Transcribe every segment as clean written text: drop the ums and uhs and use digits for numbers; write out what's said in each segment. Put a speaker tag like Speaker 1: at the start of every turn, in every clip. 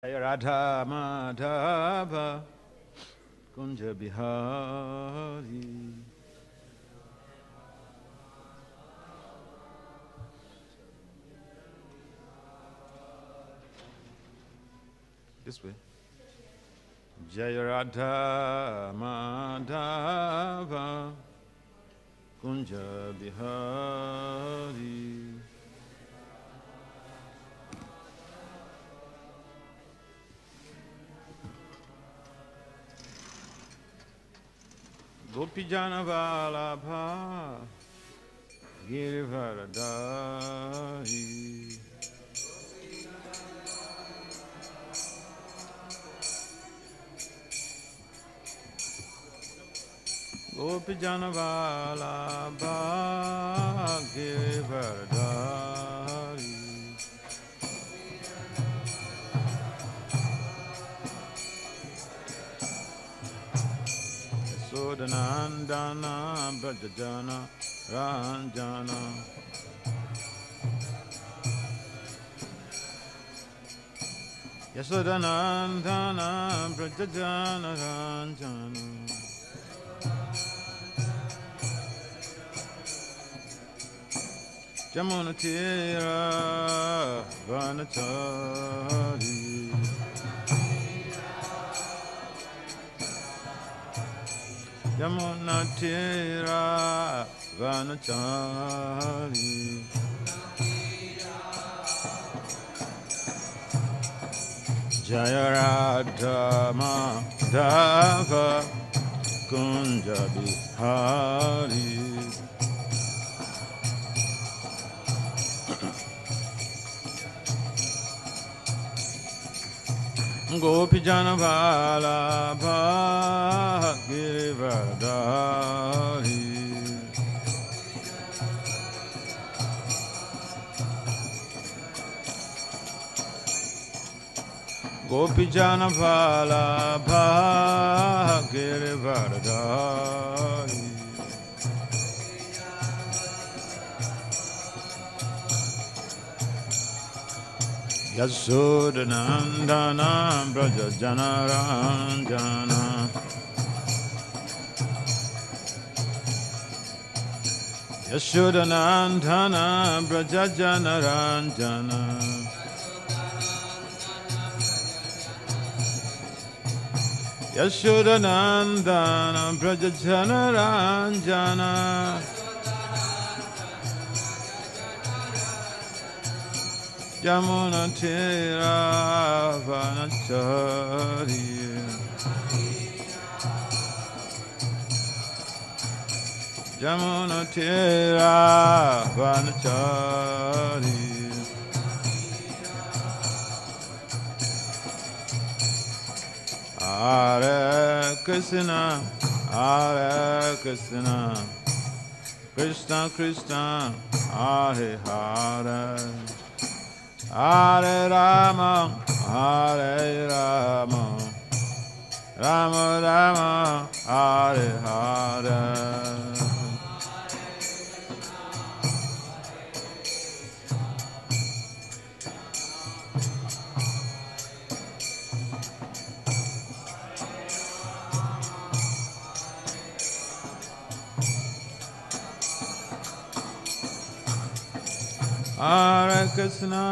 Speaker 1: Radha Madhava Kunja Bihari. This way. Jaya Radha Madhava Kunja Bihari. Gopijana Vallabha Girivaradari. Gopijana Vallabha Girivaradari. Sodanandana Brajajana Ranjana. Yasodanandana Brajajana Ranjana. Jamunatira Vanachari. Yamunatira Vanachari. Jaya Radha Madhava Kunja Bihari. Gopijana Vallabha Girivaradari. Gopijana Vallabha Girivaradari. Yasodanandana Brajajana Ranjana. Yasodanandana Brajajana Ranjana. Yasodanandana Brajajana Ranjana. Yamunatira Vanachari. Yamunatira Vanachari. Hare Krishna, Hare Krishna, Krishna Krishna, Hare Hare. Hare Rama, Hare Rama, Rama Rama, Hare Hare. Hare Krishna,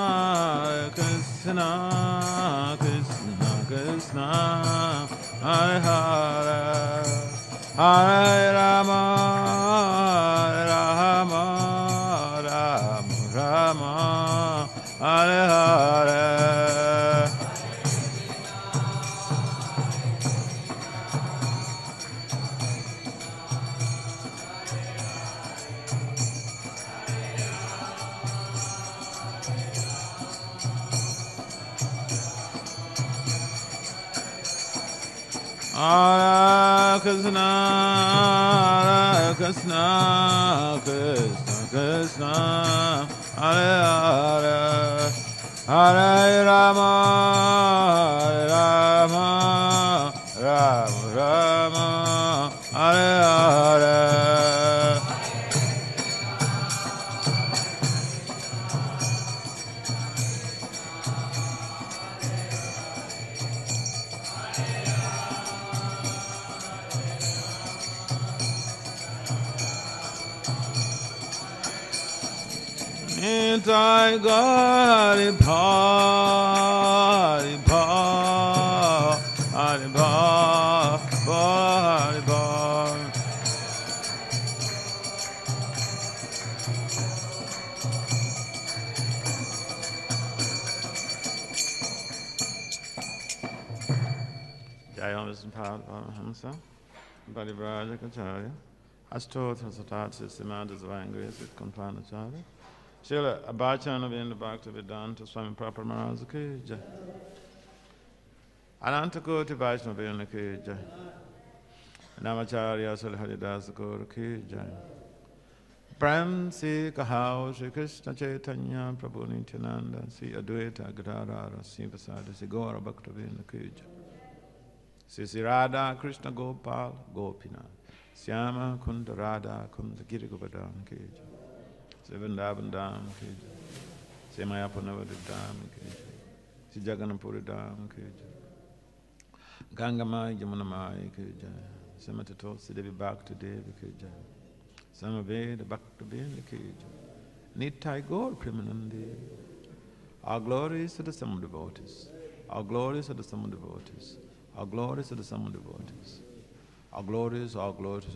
Speaker 1: Hare Krishna, Krishna Krishna, Hare Hare. Hare Rama, Hare Rama, Rama Rama, Hare Hare. Hare Krishna, Hare Krishna, Krishna Krishna, Hare Hare. Hare Rama, Hare Rama, Rama Rama, Hare Hare. Nitai Gari Bhari Bhari Hari Bhari Bhari. Jai Vishnu Paramahamsa Parivrajakacharya Ashtotra Satatsi Srimad Bhagavatam with Konpanacharya Srila Abhacharya Vinda Bhakti Vedanta Swami Prabhupada Maharaj Ki Jai Ananta Koti Vaishnava Vinda Ki Jai Namacharya Srila Haridasa Gaura Ki Jai Prem Si Kahao Shri Krishna Chaitanya Prabhu Nityananda Si Advaita Gadadhara Si Vasada Si Gaura Bhakta Vinda Ki Jai Sri Radha Krishna Gopal Gopinath Syama Kunda Radha Kunda Giri Govardhan Ki Jai Sri Vrindavan Dham Ki Jai Sri Mayapurnavadi Dham Ki Jai Sri Jagannapuri Dham Ki Jai Gangamai Yamunamai Ki Jai Samatato Sri Devi Bhakti Devi Ki Jai Samaveda Bhakti Vinda Ki Jai Nitai Gaur Premanandi. Our glories to the sum devotees. Our glories to the sum devotees. Our glories to the sum devotees. Our glories to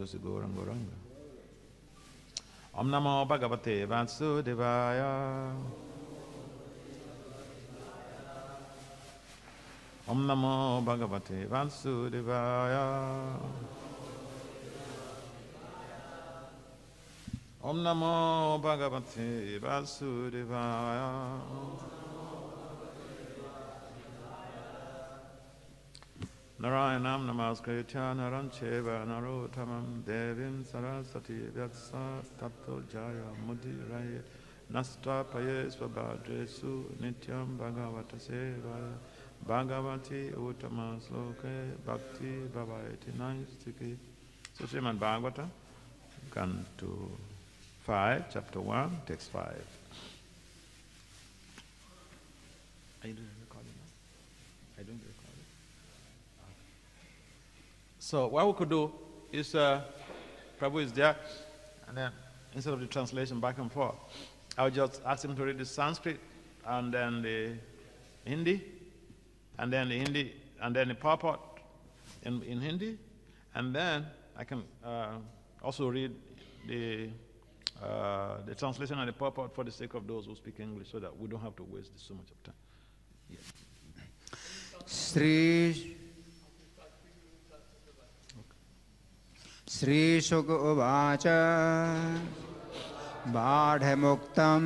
Speaker 1: Sri Gauranga Gauranga. Om Namo Bhagavate Vasudevaya. Om Namo Bhagavate Vasudevaya. Om Namo Bhagavate Vasudevaya. Narayanam Namaskritya Narancheva Narottamam Devim Saraswati Vyatsa Tato Jaya Mudiraya Nastapaye Svabhadresu Nityam Bhagavata Sevaya Bhagavati Uttama Sloke Bhakti Bhavayati Naistiki. So Srimad Bhagavatam, Canto 5, Chapter 1, Text 5. Are you doing the recording now? Are you doing the recording? So what we could do is, Prabhu is there, and then instead of the translation back and forth, I would just ask him to read the Sanskrit, and then the Hindi, and then the Hindi, and then the purport in Hindi, and then I can also read the translation and the purport for the sake of those who speak English, so that we don't have to waste so much of time. Yeah.
Speaker 2: Sri Shuka Uvacha Bādhamuktam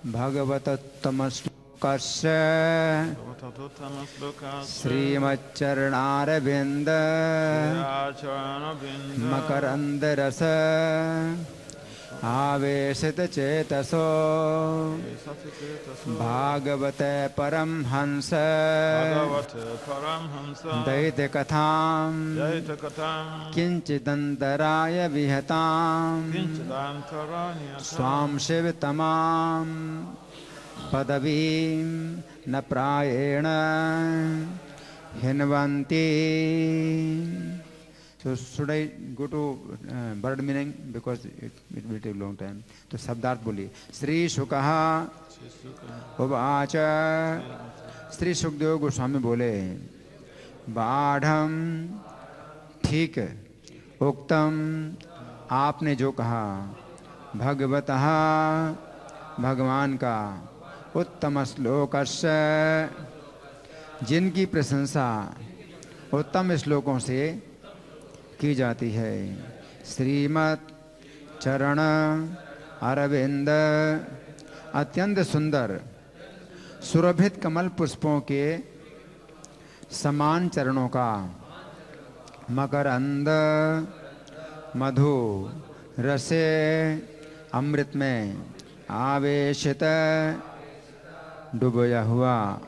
Speaker 2: Bhagavatattamashlokasya Srimacharnaravinda Makarandarasa Avesita Chetaso Bhagavate Paramhansa Daita Katham Kinchidantaraya Vihatam Swam Shivitamam Padavim Naprayena Hinvanti. So should I go to bird meaning, because it will take a long time. तो शब्दार्थ बोलिए. श्री शुकः उवाच. श्री सुखदेव गोस्वामी बोले, बाढ़म ठीक उक्तम आपने जो कहा, भगवतः भगवान का, उत्तम श्लोकस्य जिनकी प्रशंसा उत्तम श्लोकों से की जाती है, श्रीमद् चरण अरविंद अत्यंत सुंदर सुरभित कमल पुष्पों के समान चरणों का, मकरंद मधु रसे अमृत में आवेशित डुबोया हुआ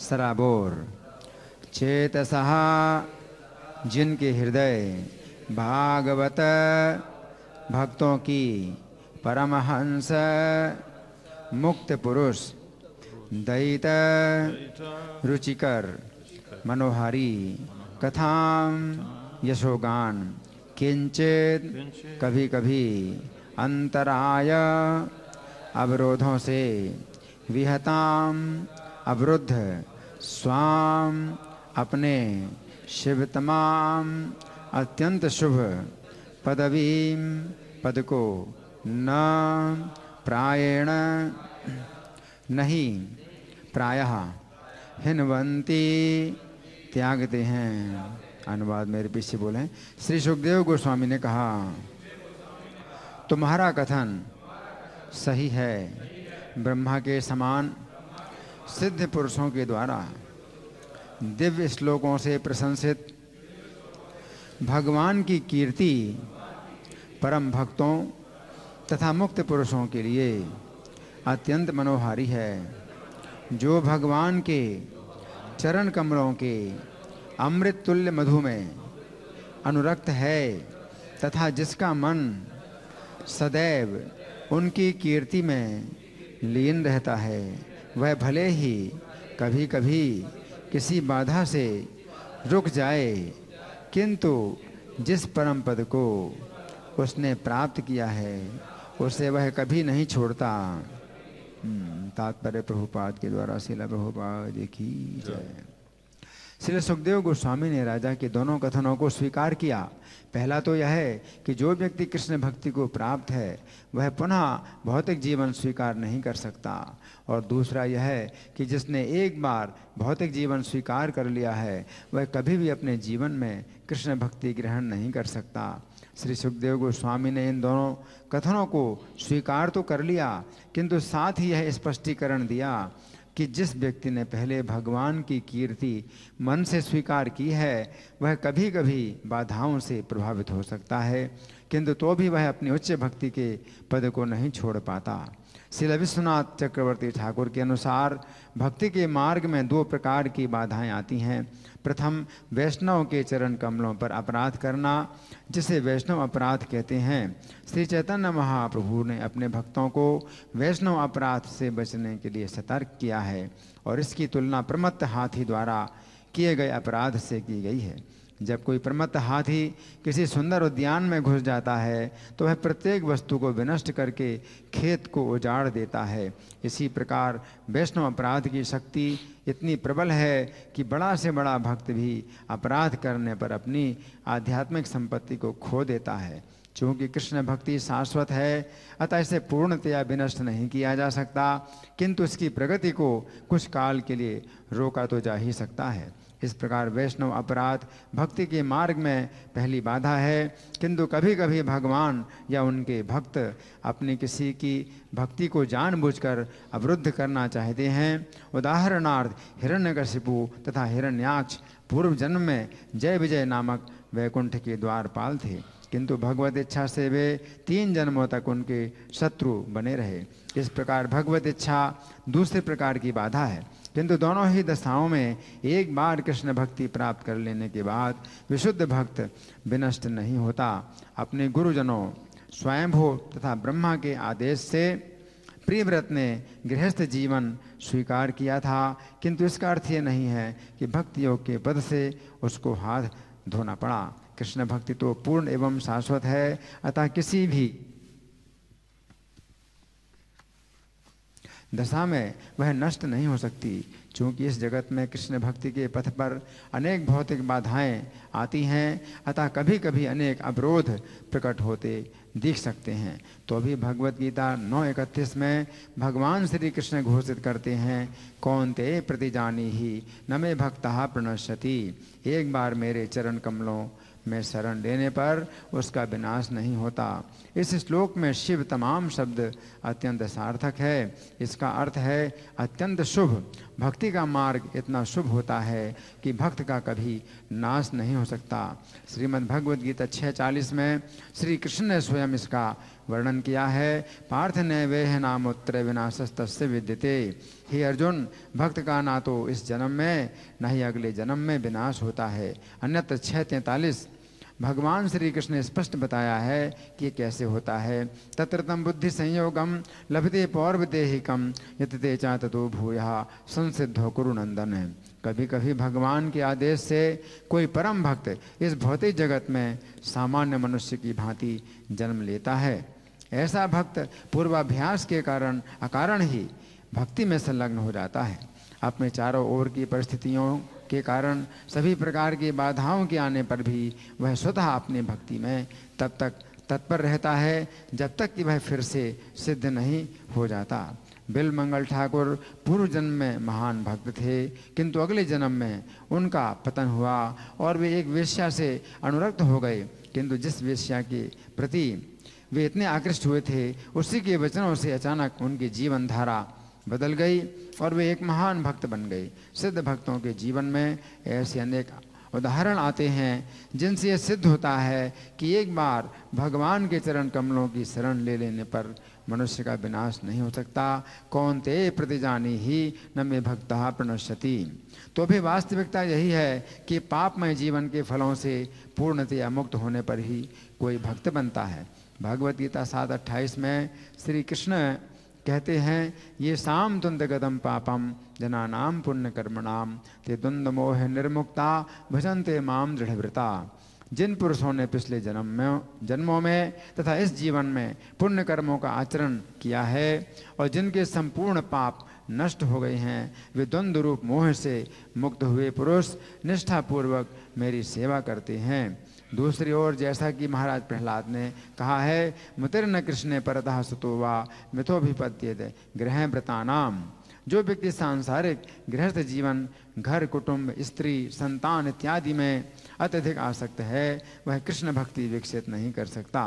Speaker 2: सराबोर, चेतसः जिनके हृदय भागवत भक्तों की परमहंस मुक्त पुरुष दयित रुचिकर मनोहारी कथाम यशोगान किंचित कभी कभी अंतराय अवरोधों से विहताम अवरुद्ध स्वाम अपने शिव तमाम अत्यंत शुभ पदवीम पद को न प्रायेण नहीं प्रायः हिनवंती त्यागते हैं। अनुवाद मेरे पीछे बोलें। श्री सुखदेव गोस्वामी ने कहा, तुम्हारा कथन सही है। ब्रह्मा के समान सिद्ध पुरुषों के द्वारा दिव्य श्लोकों से प्रशंसित भगवान की कीर्ति परम भक्तों तथा मुक्त पुरुषों के लिए अत्यंत मनोहारी है। जो भगवान के चरण कमलों के अमृत तुल्य मधु में अनुरक्त है तथा जिसका मन सदैव उनकी कीर्ति में लीन रहता है, वह भले ही कभी कभी किसी बाधा से रुक जाए, किंतु जिस परम पद को उसने प्राप्त किया है उसे वह कभी नहीं छोड़ता। तात्पर्य प्रभुपाद के द्वारा श्रील प्रभुपाद की जय। श्री सुखदेव गोस्वामी ने राजा के दोनों कथनों को स्वीकार किया। पहला तो यह है कि जो व्यक्ति कृष्ण भक्ति को प्राप्त है वह पुनः भौतिक जीवन स्वीकार नहीं कर सकता, और दूसरा यह है कि जिसने एक बार भौतिक जीवन स्वीकार कर लिया है वह कभी भी अपने जीवन में कृष्ण भक्ति ग्रहण नहीं कर सकता। श्री सुखदेव गोस्वामी ने इन दोनों कथनों को स्वीकार तो कर लिया, किंतु साथ ही यह स्पष्टीकरण दिया कि जिस व्यक्ति ने पहले भगवान की कीर्ति मन से स्वीकार की है वह कभी कभी बाधाओं से प्रभावित हो सकता है, किंतु तो भी वह अपनी उच्च भक्ति के पद को नहीं छोड़ पाता। श्रील विश्वनाथ चक्रवर्ती ठाकुर के अनुसार भक्ति के मार्ग में दो प्रकार की बाधाएं आती हैं। प्रथम, वैष्णव के चरण कमलों पर अपराध करना, जिसे वैष्णव अपराध कहते हैं। श्री चैतन्य महाप्रभु ने अपने भक्तों को वैष्णव अपराध से बचने के लिए सतर्क किया है, और इसकी तुलना प्रमत्त हाथी द्वारा किए गए अपराध से की गई है। जब कोई प्रमत्त हाथी किसी सुंदर उद्यान में घुस जाता है तो वह प्रत्येक वस्तु को विनष्ट करके खेत को उजाड़ देता है। इसी प्रकार वैष्णव अपराध की शक्ति इतनी प्रबल है कि बड़ा से बड़ा भक्त भी अपराध करने पर अपनी आध्यात्मिक संपत्ति को खो देता है। चूँकि कृष्ण भक्ति शाश्वत है, अतः इसे पूर्णतया विनष्ट नहीं किया जा सकता, किंतु इसकी प्रगति को कुछ काल के लिए रोका तो जा ही सकता है। इस प्रकार वैष्णव अपराध भक्ति के मार्ग में पहली बाधा है, किंतु कभी कभी भगवान या उनके भक्त अपनी किसी की भक्ति को जानबूझकर अवरुद्ध करना चाहते हैं। उदाहरणार्थ हिरण्यकशिपु तथा हिरण्याक्ष पूर्व जन्म में जय विजय नामक वैकुंठ के द्वारपाल थे, किंतु भगवत इच्छा से वे 3 जन्मों तक उनके शत्रु बने रहे। इस प्रकार भगवत इच्छा दूसरे प्रकार की बाधा है, किंतु दोनों ही दशाओं में एक बार कृष्ण भक्ति प्राप्त कर लेने के बाद विशुद्ध भक्त विनष्ट नहीं होता। अपने गुरुजनों स्वयंभू तथा ब्रह्मा के आदेश से प्रियव्रत ने गृहस्थ जीवन स्वीकार किया था, किंतु इसका अर्थ ये नहीं है कि भक्ति योग के पद से उसको हाथ धोना पड़ा। कृष्ण भक्ति तो पूर्ण एवं शाश्वत है, अतः किसी भी दशा में वह नष्ट नहीं हो सकती। चूँकि इस जगत में कृष्ण भक्ति के पथ पर अनेक भौतिक बाधाएं आती हैं, अतः कभी कभी अनेक अवरोध प्रकट होते दिख सकते हैं। तो अभी भगवत गीता 9:31 में भगवान श्री कृष्ण घोषित करते हैं, कौन्ते प्रतिजानी ही न मे भक्तः प्रणश्यति। एक बार मेरे चरण कमलों में शरण लेने पर उसका विनाश नहीं होता। इस श्लोक में शिव तमाम शब्द अत्यंत सार्थक है। इसका अर्थ है अत्यंत शुभ। भक्ति का मार्ग इतना शुभ होता है कि भक्त का कभी नाश नहीं हो सकता। श्रीमद् भगवद गीता 6:40 में श्री कृष्ण ने स्वयं इसका वर्णन किया है। पार्थ नैवेह नामोत्तर विनाशस्तस्य विद्यते। हे अर्जुन, भक्त का ना तो इस जन्म में न ही अगले जन्म में विनाश होता है। अन्यत्र 6:43 भगवान श्री कृष्ण ने स्पष्ट बताया है कि ये कैसे होता है। तत्र तम बुद्धि संयोगम लभते पौर्वदेहिकम यतते चा ततो भूयः संसिद्धो कुरु नंदन है। कभी कभी भगवान के आदेश से कोई परम भक्त इस भौतिक जगत में सामान्य मनुष्य की भांति जन्म लेता है। ऐसा भक्त पूर्वाभ्यास के कारण अकारण ही भक्ति में संलग्न हो जाता है। अपने चारों ओर की परिस्थितियों के कारण सभी प्रकार की बाधाओं के आने पर भी वह स्वतः अपनी भक्ति में तब तक तत्पर रहता है जब तक कि वह फिर से सिद्ध नहीं हो जाता। बिल मंगल ठाकुर पूर्व जन्म में महान भक्त थे, किंतु अगले जन्म में उनका पतन हुआ और वे एक वेश्या से अनुरक्त हो गए। किंतु जिस वेश्या के प्रति वे इतने आकृष्ट हुए थे, उसी के वचनों से अचानक उनकी जीवन धारा बदल गई और वे एक महान भक्त बन गए। सिद्ध भक्तों के जीवन में ऐसे अनेक उदाहरण आते हैं जिनसे यह सिद्ध होता है कि एक बार भगवान के चरण कमलों की शरण ले लेने पर मनुष्य का विनाश नहीं हो सकता। कौन्ते प्रतिजानी ही न मे भक्तः प्रणश्यति। तो भी वास्तविकता यही है कि पापमय जीवन के फलों से पूर्णतया मुक्त होने पर ही कोई भक्त बनता है। भगवत गीता 7:28 में श्री कृष्ण कहते हैं, ये साम द्वंद गदम पापम जनानाम पुण्य कर्मणाम ते द्वंद मोह निर्मुक्ता भजन्ते माम दृढ़व्रता। जिन पुरुषों ने पिछले जन्मों में तथा इस जीवन में पुण्य कर्मों का आचरण किया है और जिनके संपूर्ण पाप नष्ट हो गए हैं, वे द्वंद्व रूप मोह से मुक्त हुए पुरुष निष्ठापूर्वक मेरी सेवा करते हैं। दूसरी ओर जैसा कि महाराज प्रहलाद ने कहा है, मुतिर्न कृष्णे परतः सुतो वा मिथोभिपद्यते गृह व्रतानाम। जो व्यक्ति सांसारिक गृहस्थ जीवन, घर, कुटुंब, स्त्री, संतान इत्यादि में अत्यधिक आसक्त है, वह कृष्ण भक्ति विकसित नहीं कर सकता।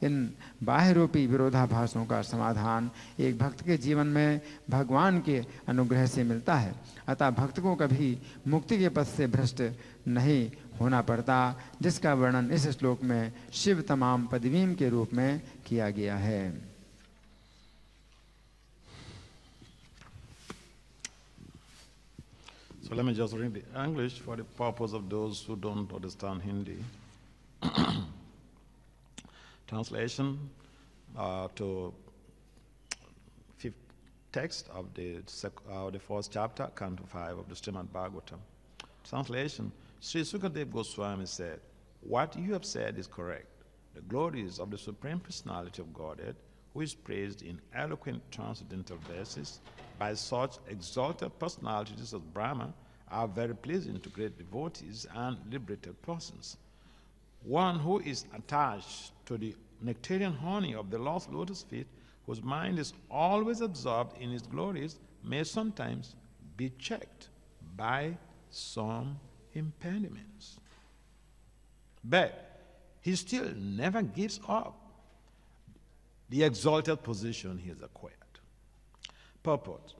Speaker 2: इन बाह्य रूपी विरोधाभासों का समाधान एक भक्त के जीवन में भगवान के अनुग्रह से मिलता है। अतः भक्त को कभी मुक्ति के पथ से भ्रष्ट नहीं होना पड़ता, जिसका वर्णन इस श्लोक में शिव तमाम पदवीम के रूप में किया गया है।
Speaker 1: So let me just read the English for the purpose of those who don't understand Hindi. Translation to fifth text of the first chapter, Canto 5 of the Srimad Bhagavatam. Translation: Sri Sukadeva Goswami said, "What you have said is correct. The glories of the Supreme Personality of Godhead, who is praised in eloquent transcendental verses by such exalted personalities as Brahma, are very pleasing to great devotees and liberated persons. One who is attached to the nectarian honey of the lost lotus feet, whose mind is always absorbed in its glories, may sometimes be checked by some impediments. But he still never gives up the exalted position he has acquired." Purport: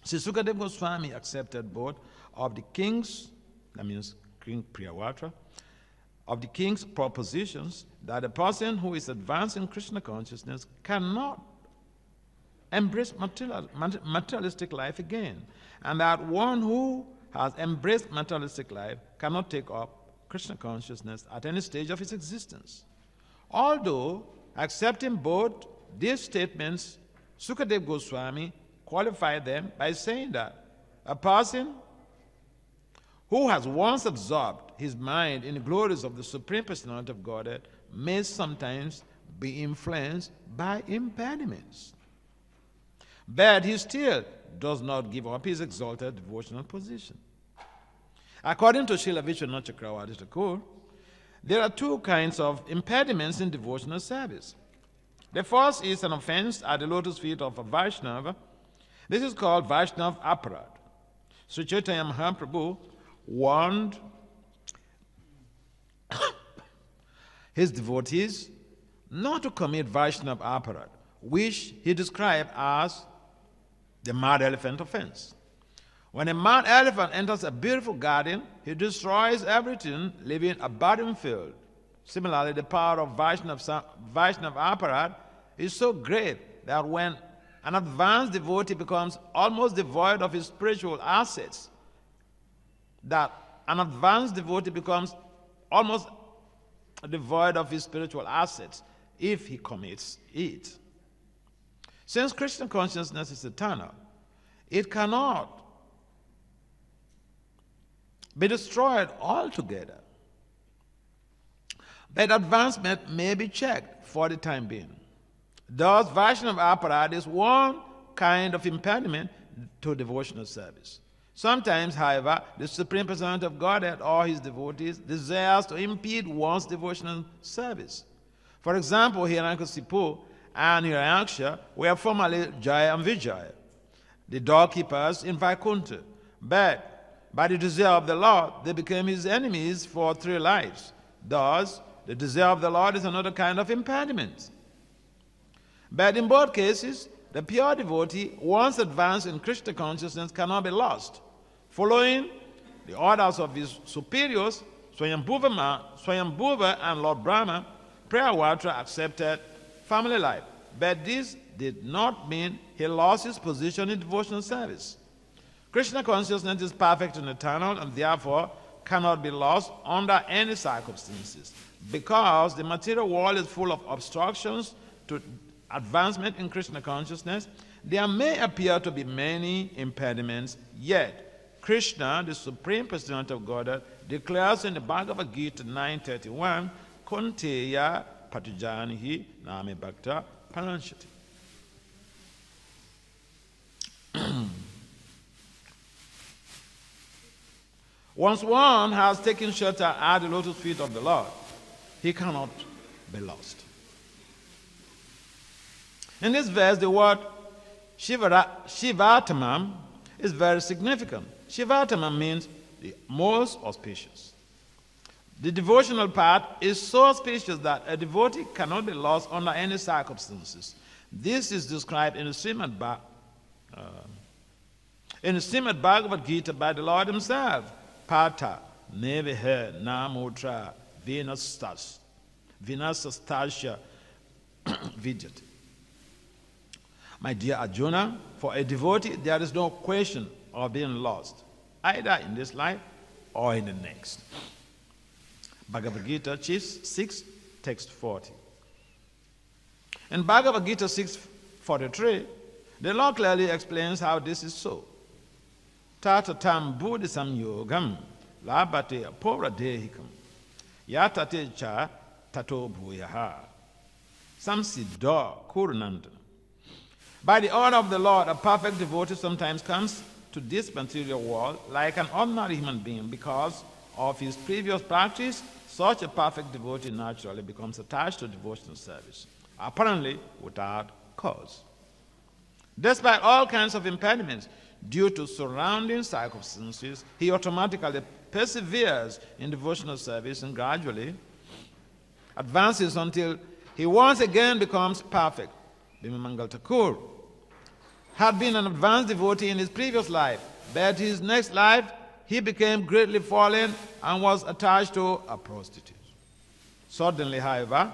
Speaker 1: Sri Sukadeva Goswami accepted both of the king's, that means King Priyavatra, of the king's propositions that a person who is advancing Krishna consciousness cannot embrace materialistic life again, and that one who has embraced materialistic life cannot take up Krishna consciousness at any stage of his existence. Although accepting both these statements, Sukadeva Goswami qualified them by saying that a person who has once absorbed his mind in the glories of the Supreme Personality of Godhead may sometimes be influenced by impediments. But he still does not give up his exalted devotional position. According to Srila Vishwanath Chakravarti Thakur, there are two kinds of impediments in devotional service. The first is an offense at the lotus feet of a Vaishnava. This is called Vaishnava Aparad. Sri Chaitanya Mahaprabhu warned his devotees not to commit Vaishnava Aparad, which he described as the mad elephant offense. When a mad elephant enters a beautiful garden, he destroys everything, leaving a barren field. Similarly, the power of Vaishnava Aparad is so great that when an advanced devotee becomes almost devoid of his spiritual assets, if he commits it. Since Krishna consciousness is eternal, it cannot be destroyed altogether. But advancement may be checked for the time being. Thus, Vaishnava aparad is one kind of impediment to devotional service. Sometimes, however, the Supreme Personality of Godhead or his devotees desires to impede one's devotional service. For example, Hiranyakasipu and Hiranyaksha were formerly Jaya and Vijaya, the doorkeepers in Vaikuntha. But by the desire of the Lord, they became his enemies for 3 lives. Thus, the desire of the Lord is another kind of impediment. But in both cases, the pure devotee, once advanced in Krishna consciousness, cannot be lost. Following the orders of his superiors, Swayambhuva and Lord Brahma, Priyavrata accepted family life. But this did not mean he lost his position in devotional service. Krishna consciousness is perfect and eternal and therefore cannot be lost under any circumstances. Because the material world is full of obstructions to advancement in Krishna consciousness, there may appear to be many impediments, yet Krishna, the Supreme Personality of Godhead, declares in the Bhagavad Gita 9:31, Kunteya patujanihi name bhakta pananshati. Once one has taken shelter at the lotus feet of the Lord, he cannot be lost. In this verse, the word Shivatamam is very significant. Shivatamam means the most auspicious. The devotional path is so auspicious that a devotee cannot be lost under any circumstances. This is described in the Srimad Bhagavad Gita by the Lord himself. Pata, nevehe, namutra, vinasastasya, vidyati. My dear Arjuna, for a devotee, there is no question of being lost, either in this life or in the next. Bhagavad Gita 6, text 40. In Bhagavad Gita 6:43, the Lord clearly explains how this is so. Tatatam buddhisam yogam labate apora-dehikam yatate cha tato bhuyaha samsiddha kurunandana. By the order of the Lord, a perfect devotee sometimes comes to this material world like an ordinary human being. Because of his previous practice, such a perfect devotee naturally becomes attached to devotional service, apparently without cause. Despite all kinds of impediments due to surrounding circumstances, he automatically perseveres in devotional service and gradually advances until he once again becomes perfect. Bimamangal Thakur had been an advanced devotee in his previous life, but his next life he became greatly fallen and was attached to a prostitute. Suddenly, however,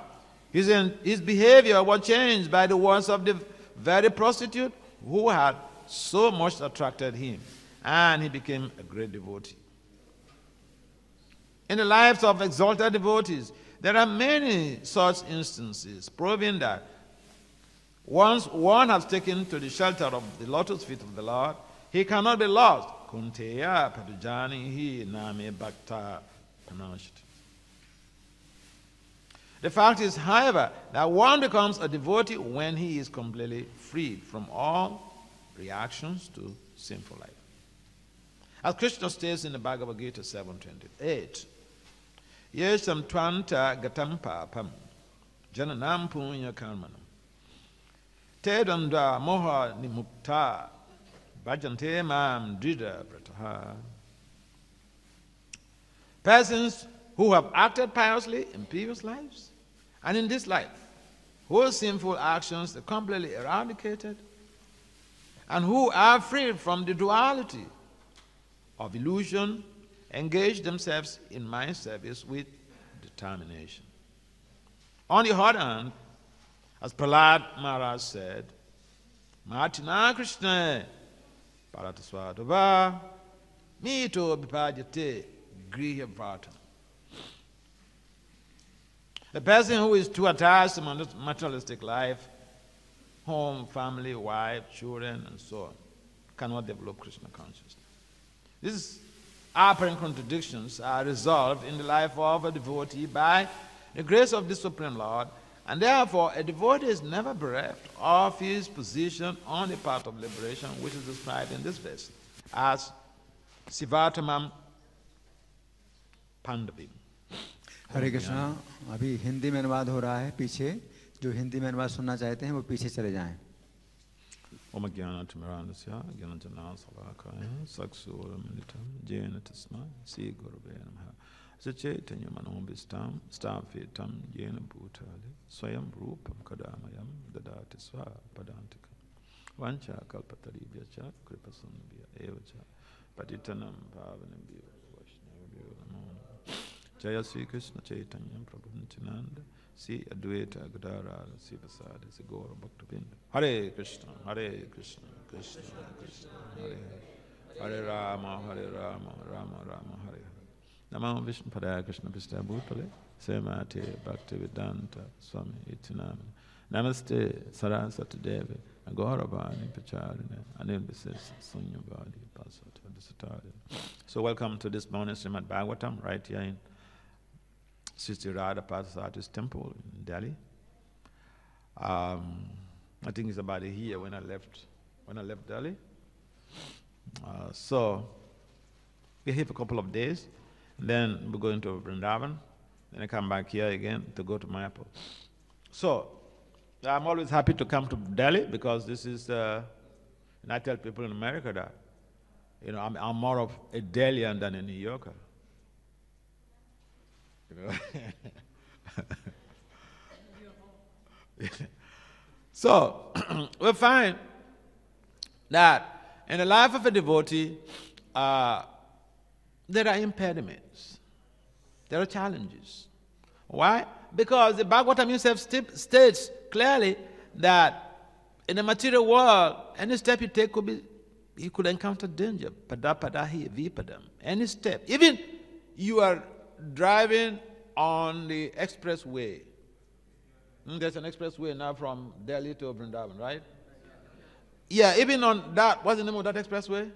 Speaker 1: his behavior was changed by the words of the very prostitute who had so much attracted him, and he became a great devotee. In the lives of exalted devotees, there are many such instances proving that once one has taken to the shelter of the lotus feet of the Lord, he cannot be lost. Kunteya padujanihi name bhakta pananshati. The fact is, however, that one becomes a devotee when he is completely freed from all reactions to sinful life. As Krishna states in the Bhagavad Gita 7:28, Yesham twanta gatam papam jananam punya karmanam Tedanda moha nimukta bhajante mam drida vrataha. Persons who have acted piously in previous lives and in this life, whose sinful actions are completely eradicated, and who are freed from the duality of illusion, engage themselves in my service with determination. On the other hand, as Prahlad Maharaj said, Martina Krishna Parataswadava Mito Bipajate Griha Vrata. A person who is too attached to materialistic life, home, family, wife, children, and so on, cannot develop Krishna consciousness. These apparent contradictions are resolved in the life of a devotee by the grace of the Supreme Lord, and therefore a devotee is never bereft of his position on the path of liberation, which is described in this verse as Sivatamam Pandavim.
Speaker 2: हरे कृष्णा। अभी हिंदी में अनुवाद हो रहा है, पीछे जो हिंदी में अनुवाद सुनना चाहते हैं वो पीछे चले जाएं।
Speaker 1: Om Jnana-Timirandasya Jnana-Salakaya Saksuramitam Jena Tasmai Sri Gurave Namaha Sachaitanya Manobhistam Sthapitam Jena Bhutale Swayam Rupam Kadamayam Dadati Sva Padantikam Vancha Kalpataribhyacha Kripasundhya Evacha Patitanam Pavanabhyo Vaishnavabhyo Namo Jaya Sri Krishna Chaitanya Prabhu Nityananda Sri Advaita Gadara Sri Vasudeva Sri Gaura Bhakti Hare Krishna, Krishna Krishna, Hare Hare, Hare Rama, Rama Rama, Hare Hare. Namo Vishnu Padaya Krishna Pristha Bhutale, Srimad Bhakti Vedanta Swami Itinam. Namaste Saraswati Devi, Agauravani Pacharine, Anil Vises Sunyavadi Paswati Visatari. So welcome to this morning Srimad Bhagavatam, right here in Sister Radha Pasati's temple in Delhi. I think it's about a year when I left Delhi. So we're here for a couple of days. Then we're going to Vrindavan. Then I come back here again to go to Mayapur. So I'm always happy to come to Delhi because this is, and I tell people in America that, I'm more of a Delhian than a New Yorker. So, we find that in the life of a devotee, there are impediments. There are challenges. Why? Because the Bhagavatam himself states clearly that in the material world, any step you take you could encounter danger. Padapadahi vipadam. Any step. Even you are driving on the expressway. There's an expressway now from Delhi to Vrindavan, right? Yeah, even on that, what's the name of that expressway?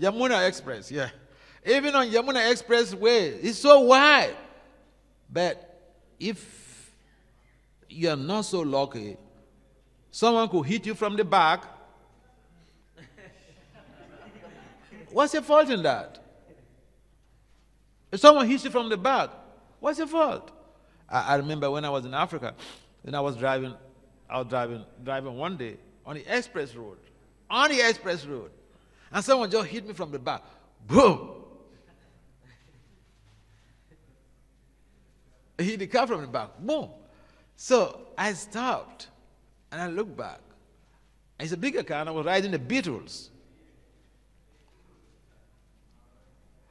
Speaker 1: Yamuna Express, yeah. Even on Yamuna Expressway, it's so wide. But if you're not so lucky, someone could hit you from the back. What's your fault in that? If someone hits you from the back, what's your fault? I remember when I was in Africa, then I was driving one day on the express road, and someone just hit me from the back. Boom! He hit the car from the back. Boom! So I stopped, and I looked back. It's a bigger car, and I was riding the Beatles.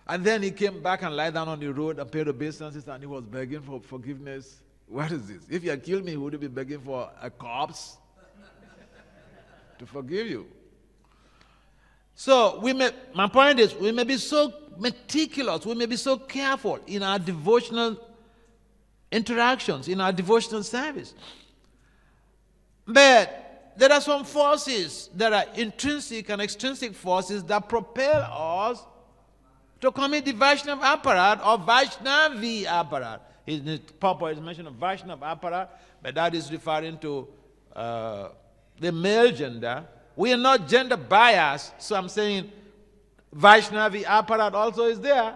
Speaker 1: And then he came back and lied down on the road and paid obeisances, and he was begging for forgiveness. What is this? If you had killed me, would you be begging for a corpse to forgive you? So my point is, we may be so meticulous, we may be so careful in our devotional interactions, in our devotional service. But there are some forces that are intrinsic and extrinsic forces that propel us to commit the Vaishnava apparat or Vaishnavi apparat. His Papa is mentioning Vaishnava apparat, but that is referring to the male gender. We are not gender biased, so I'm saying Vaishnavi apparat also is there.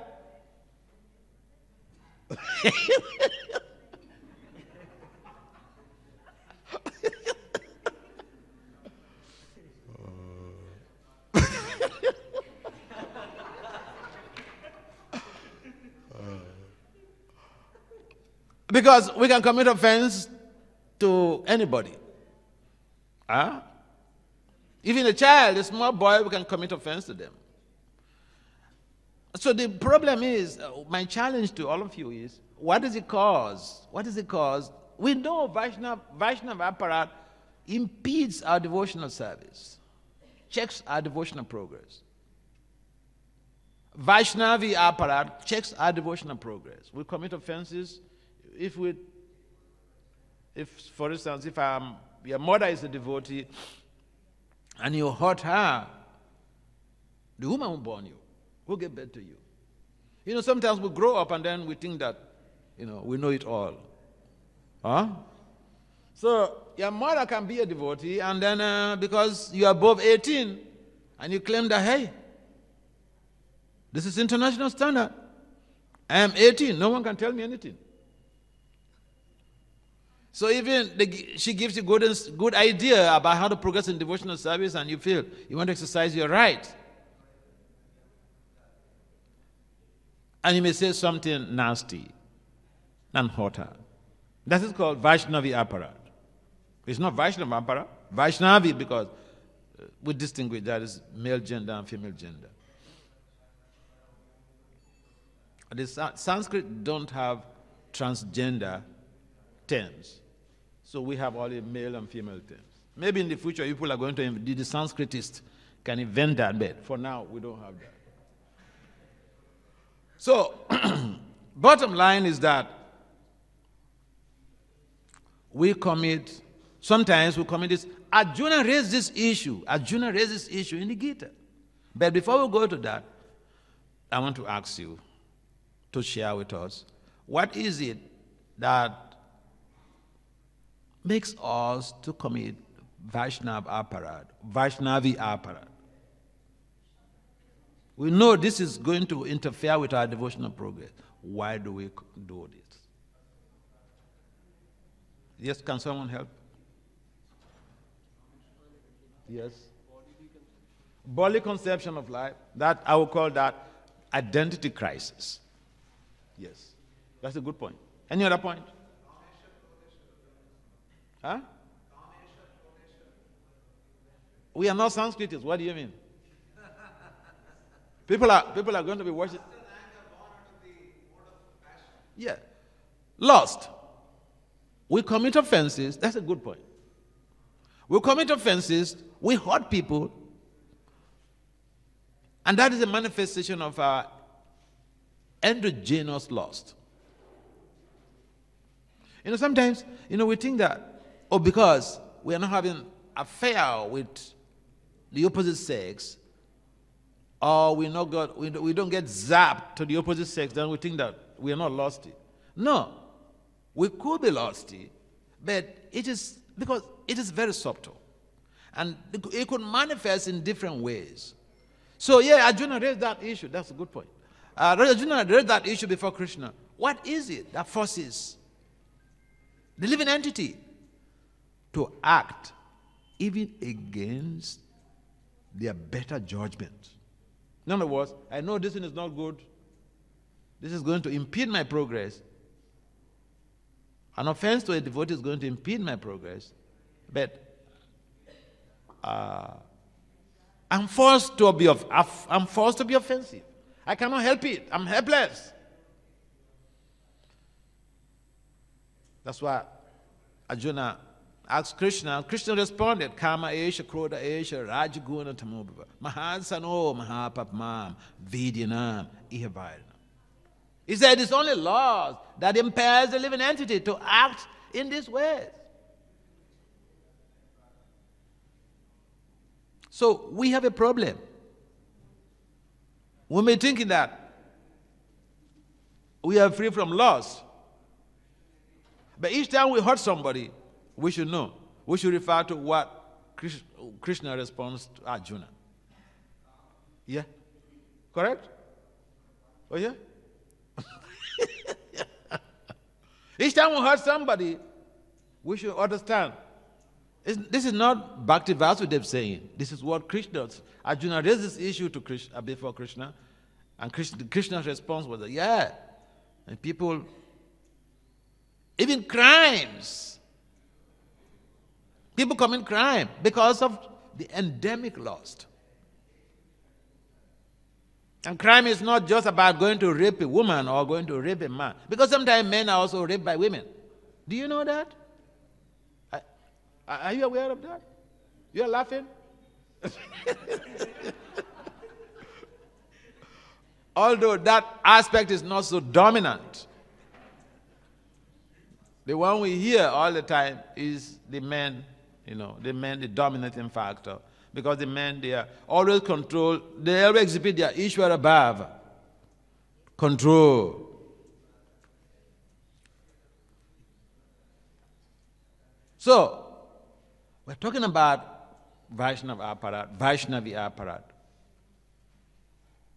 Speaker 1: Because we can commit offense to anybody. Even a child, a small boy, we can commit offense to them. So the problem is, my challenge to all of you is, what does it cause? What does it cause? We know Vaishnava apparat impedes our devotional service, checks our devotional progress. Vaishnavi apparat checks our devotional progress. We commit offenses. If, for instance, if your mother is a devotee and you hurt her, the woman who born you will get back to you. Sometimes we grow up and then we think that, we know it all. Huh? So your mother can be a devotee, and then because you are above 18, and you claim that, hey, this is international standard. I am 18, no one can tell me anything. So even she gives you good idea about how to progress in devotional service, and you feel you want to exercise your right. And you may say something nasty and hotter. That is called Vaishnavi apparat. It's not Vaishnava apparat. Vaishnavi, because we distinguish that is male gender and female gender. The Sanskrit don't have transgender terms. So we have only male and female terms. Maybe in the future people are going to, the Sanskritist can invent that, but for now we don't have that. So, bottom line is that sometimes we commit this. Arjuna raised this issue in the Gita. But before we go to that, I want to ask you to share with us, what is it that makes us to commit Vaishnavi apparat? We know this is going to interfere with our devotional progress. Why do we do this? Yes, can someone help? Yes. Bodily conception of life. That I would call that identity crisis. Yes. That's a good point. Any other point? Huh? We are not Sanskritis. What do you mean? People are going to be worshiping. Yeah. Lost. We commit offenses. That's a good point. We commit offenses. We hurt people. And that is a manifestation of our endogenous lust. Sometimes, we think that, because we are not having affair with the opposite sex, or we don't get zapped to the opposite sex, then we think that we are not lusty. No, we could be lusty, but it is because it is very subtle, and it could manifest in different ways. So yeah, Arjuna raised that issue. That's a good point. Arjuna raised that issue before Krishna. What is it that forces the living entity to act even against their better judgment? In other words, I know this thing is not good. This is going to impede my progress. An offense to a devotee is going to impede my progress. But I'm forced to be offensive. I cannot help it. I'm helpless. That's why Arjuna asked Krishna. Krishna responded, Kama esha, Krodha esha, Rajaguna tamobhava, Mahasano, Mahapapmam, Vidyanam, Ihavarana. He said it's only laws that impairs the living entity to act in this way. So we have a problem. We may be thinking that we are free from laws. But each time we hurt somebody, we should know. We should refer to what Krishna responds to Arjuna. Yeah? Correct? Oh, yeah? Each time we hurt somebody, we should understand. This is not Bhakti Vasudeva saying. This is what Arjuna raised this issue to Krishna, before Krishna, and Krishna's response was, yeah. And people, even crimes, people commit crime because of the endemic lust. And crime is not just about going to rape a woman or going to rape a man, because sometimes men are also raped by women. Do you know that? Are you aware of that? You are laughing? Although that aspect is not so dominant. The one we hear all the time is the men, the dominating factor. Because the men, they are always control, they always exhibit their Ishvara Bhava. Control. So, we're talking about Vaishnava apparat, Vaishnavi apparat.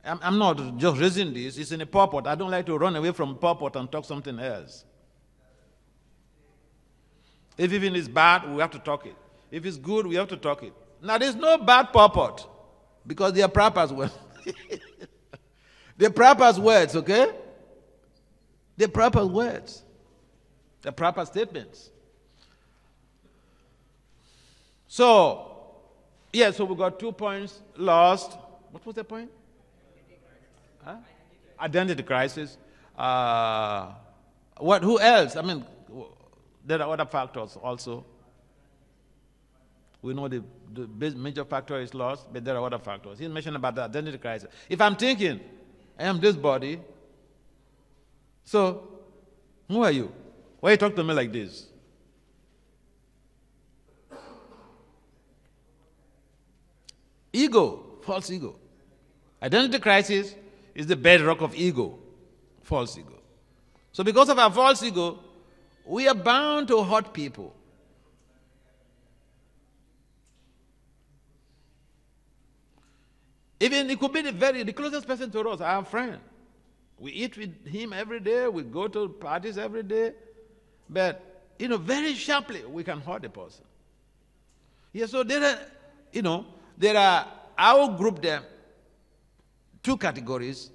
Speaker 1: I'm not just raising this, it's in a purport. I don't like to run away from purport and talk something else. If even it's bad, we have to talk it. If it's good, we have to talk it. Now, there's no bad purport, because they are Prabhupada's words. They're Prabhupada's words, okay? They're Prabhupada's words. They're Prabhupada's statements. So, yeah, so we got 2 points lost. What was the point? Huh? Identity crisis. Who else? I mean, there are other factors also. We know the major factor is lost, but there are other factors. He mentioned about the identity crisis. If I'm thinking, I am this body, so who are you? Why you talk to me like this? Ego, false ego. Identity crisis is the bedrock of ego, false ego. So because of our false ego, we are bound to hurt people. Even it could be the closest person to us, our friend. We eat with him every day, we go to parties every day, but, very sharply we can hurt a person. Yeah, so I will group them 2 categories,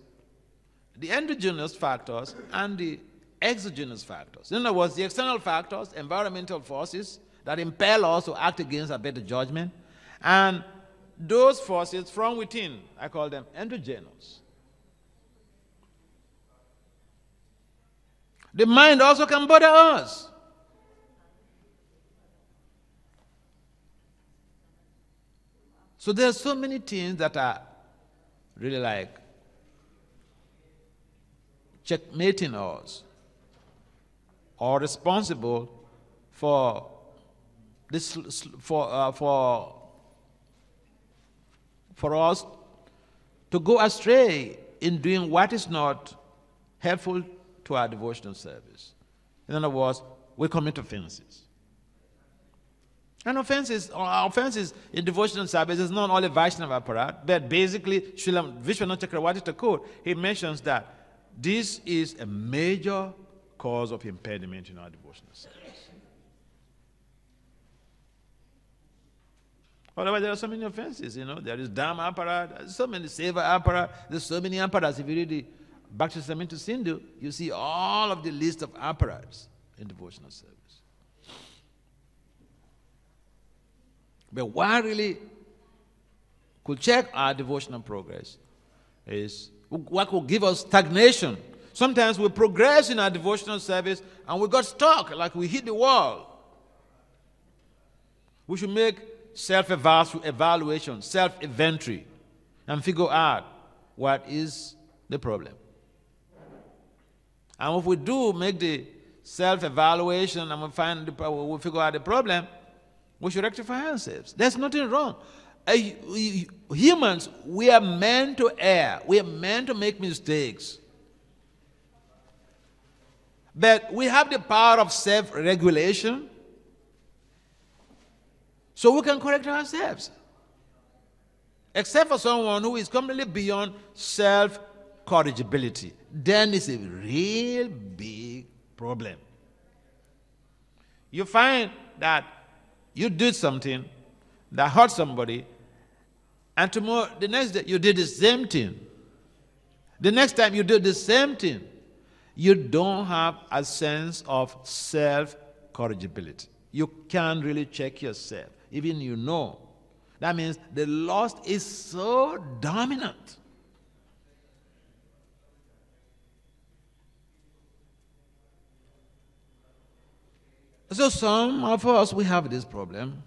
Speaker 1: the endogenous factors and the exogenous factors. In other words, the external factors, environmental forces that impel us to act against a better judgment, and those forces from within, I call them endogenous. The mind also can bother us. So there are so many things that are really like checkmating us or responsible for this for us to go astray in doing what is not helpful to our devotional service. In other words, we commit offenses. And offenses in devotional service is not only Vaishnava apparat, but basically Srila Vishwanath Chakravarti Thakur, he mentions that this is a major cause of impediment in our devotional service. Otherwise, there are so many offenses, There is Dharma apparat, there's so many Seva apparat, there's so many apparats. If you read the Bhakti Samhita Sindhu, you see all of the list of apparats in devotional service. But what really could check our devotional progress is what could give us stagnation. Sometimes we progress in our devotional service and we got stuck, like we hit the wall. We should make self-evaluation, self-inventory, and figure out what is the problem. And if we do make the self-evaluation and we figure out the problem, we should rectify ourselves. There's nothing wrong. Humans, we are meant to err. We are meant to make mistakes. But we have the power of self-regulation, so we can correct ourselves. Except for someone who is completely beyond self-corrigibility. Then it's a real big problem. You find that you did something that hurt somebody, and tomorrow, the next day, you did the same thing. The next time you do the same thing, you don't have a sense of self-corrigibility. You can't really check yourself, even you know. That means the lust is so dominant. So some of us, we have this problem.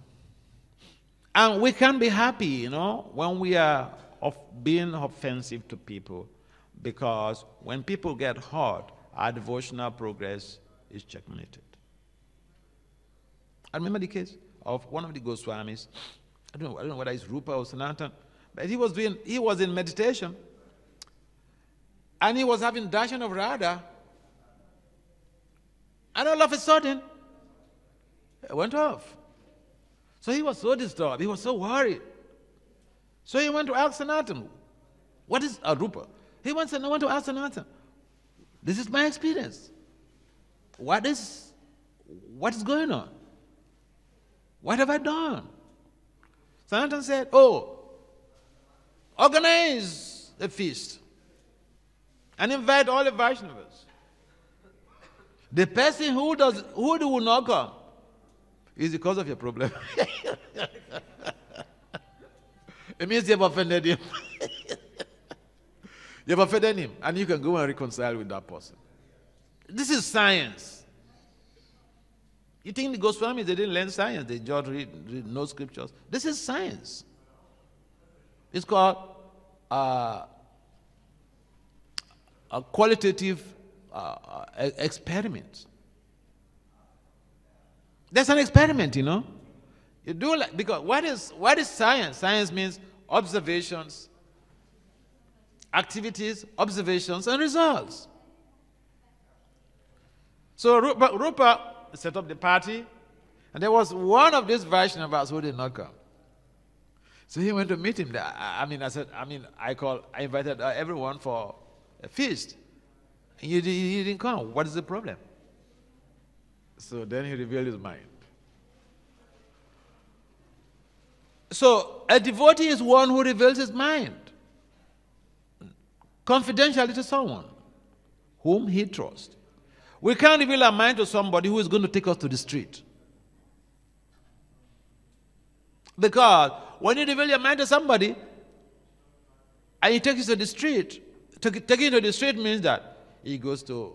Speaker 1: And we can be happy, when we are being offensive to people, because when people get hurt, our devotional progress is checkmated. I remember the case of one of the Goswamis. I don't know whether it's Rupa or Sanatan, but he was in meditation, and he was having darshan of Radha, and all of a sudden, went off. So he was so disturbed. He was so worried. So he went to ask Sanatan, what is Rupa? He went to ask Sanatan, this is my experience. What is going on? What have I done? Sanatan said, organize a feast and invite all the Vaishnavas. The person who will not come is because of your problem. It means you have offended him. You have offended him, and you can go and reconcile with that person. This is science. You think the Goswamis, they didn't learn science, they just read no scriptures. This is science. It's called a qualitative experiment. That's an experiment, you know. You do like, because what is science? Science means observations, activities, observations, and results. So Rupa set up the party, and there was one of these Vaishnavas who did not come. So he went to meet him. I invited everyone for a feast. And you didn't come. What is the problem? So then he revealed his mind. So a devotee is one who reveals his mind confidentially to someone whom he trusts. We can't reveal our mind to somebody who is going to take us to the street. Because when you reveal your mind to somebody and he takes you to the street, taking you to the street means that he goes to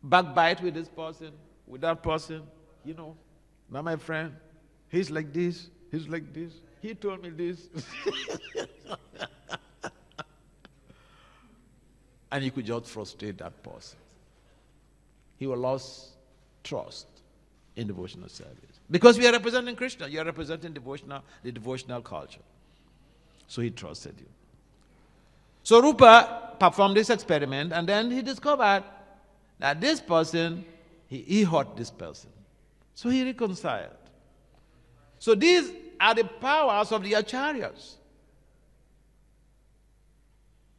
Speaker 1: backbite with this person, with that person. You know, now my friend, he's like this, he told me this. And you could just frustrate that person. He will lose trust in devotional service. Because we are representing Krishna, you are representing the devotional culture. So he trusted you. So Rupa performed this experiment, and then he discovered that this person, he hurt this person. So he reconciled. So these are the powers of the acharyas.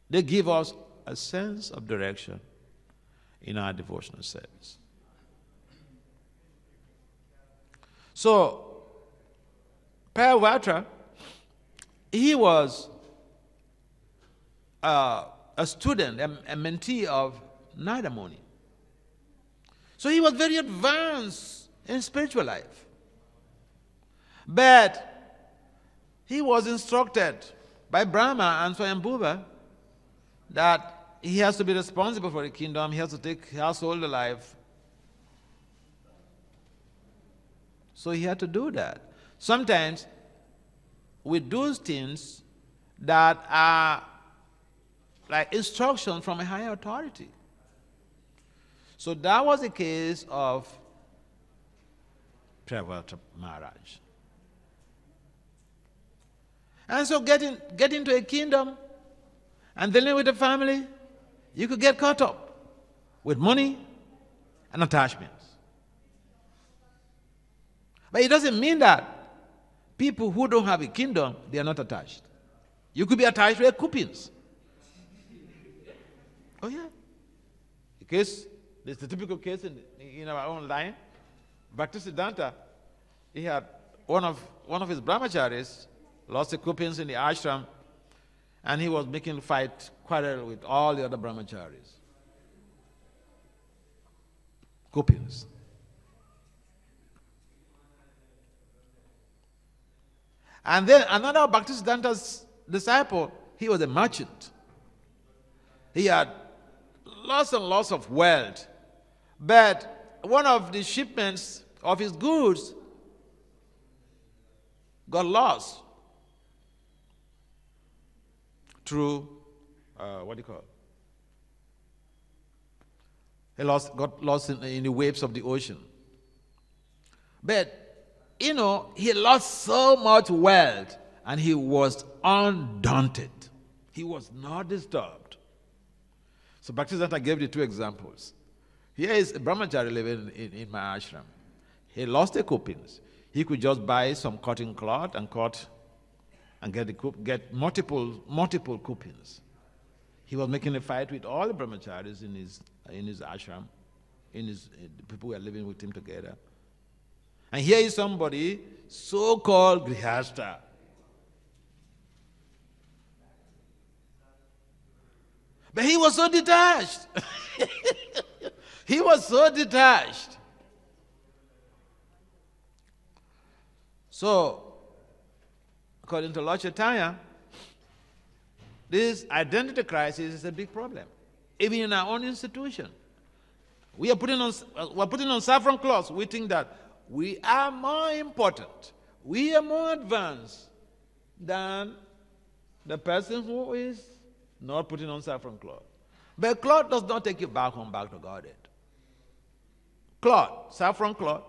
Speaker 1: They give us a sense of direction in our devotional service. So, Payavatra, he was a student, a mentee of Narada Muni. So he was very advanced in spiritual life. But he was instructed by Brahma and Swayambhuva that he has to be responsible for the kingdom, he has to take household life. So he had to do that. Sometimes we do things that are like instruction from a higher authority. So that was the case of Payavatra Maharaj. And so get into a kingdom and dealing with a family, you could get caught up with money and attachments. But it doesn't mean that people who don't have a kingdom, they are not attached. You could be attached to a coupons. Oh yeah. There's the typical case in our own line. Bhaktisiddhanta, he had one of his brahmacharis lost a coupons in the ashram, and he was making quarrel with all the other brahmacharis. Coupons. And then another of Bhaktisiddhanta's disciple, he was a merchant. He had lots and lots of wealth. But one of the shipments of his goods got lost through, what do you call it? He got lost in the waves of the ocean. But you know, he lost so much wealth and he was undaunted. He was not disturbed. So Bhaktisiddhanta gave the two examples. Here is a brahmachari living in my ashram. He lost the coupings. He could just buy some cotton cloth and cut and get multiple coupings. He was making a fight with all the brahmacharis in his ashram, the people who were living with him together. And here is somebody, so-called grihastha. But he was so detached. He was so detached. So, according to Lord Chaitanya, this identity crisis is a big problem, even in our own institution. We're putting on saffron cloths. We think that we are more important, we are more advanced than the person who is not putting on saffron cloth. But cloth does not take you back home, back to Godhead. Saffron cloth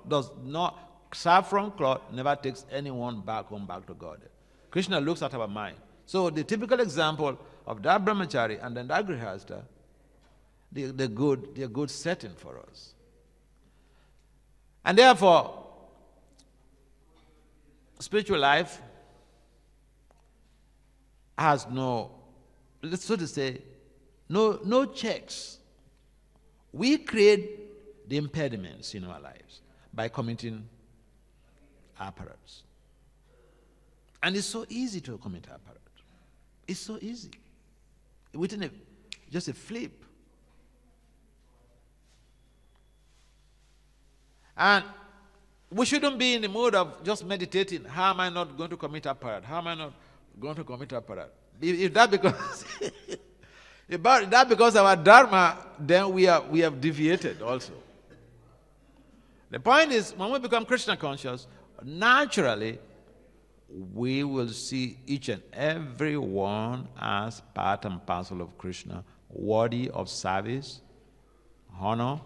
Speaker 1: never takes anyone back home, back to Godhead. Krishna looks at our mind. So the typical example of that brahmachari and then that grihastha, they're good setting for us. And therefore, spiritual life has no, so to say, no checks. We create the impediments in our lives by committing apparatus. And it's so easy to commit apparatus. It's so easy. Within just a flip. And we shouldn't be in the mood of just meditating. How am I not going to commit apparat? How am I not going to commit apparat? If that because if that because of our dharma, then we have deviated also. The point is, when we become Krishna conscious, naturally we will see each and every one as part and parcel of Krishna, worthy of service, honor,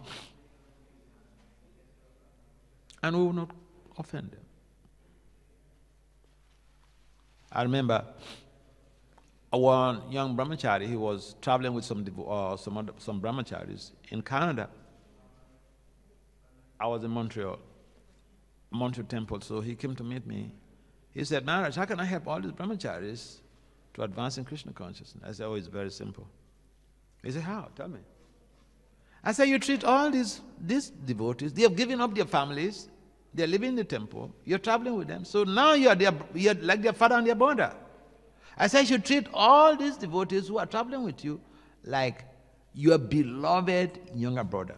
Speaker 1: and we will not offend them. I remember one young brahmachari, he was traveling with some brahmacharis in Canada. I was in Montreal temple, so he came to meet me. He said, Maharaj, how can I help all these brahmacharis to advance in Krishna consciousness? I said, oh, it's very simple. He said, how? Tell me. I said, you treat all these devotees, they have given up their families, they are living in the temple, you're traveling with them, so now you're like their father and their mother. I said, you should treat all these devotees who are traveling with you like your beloved younger brother.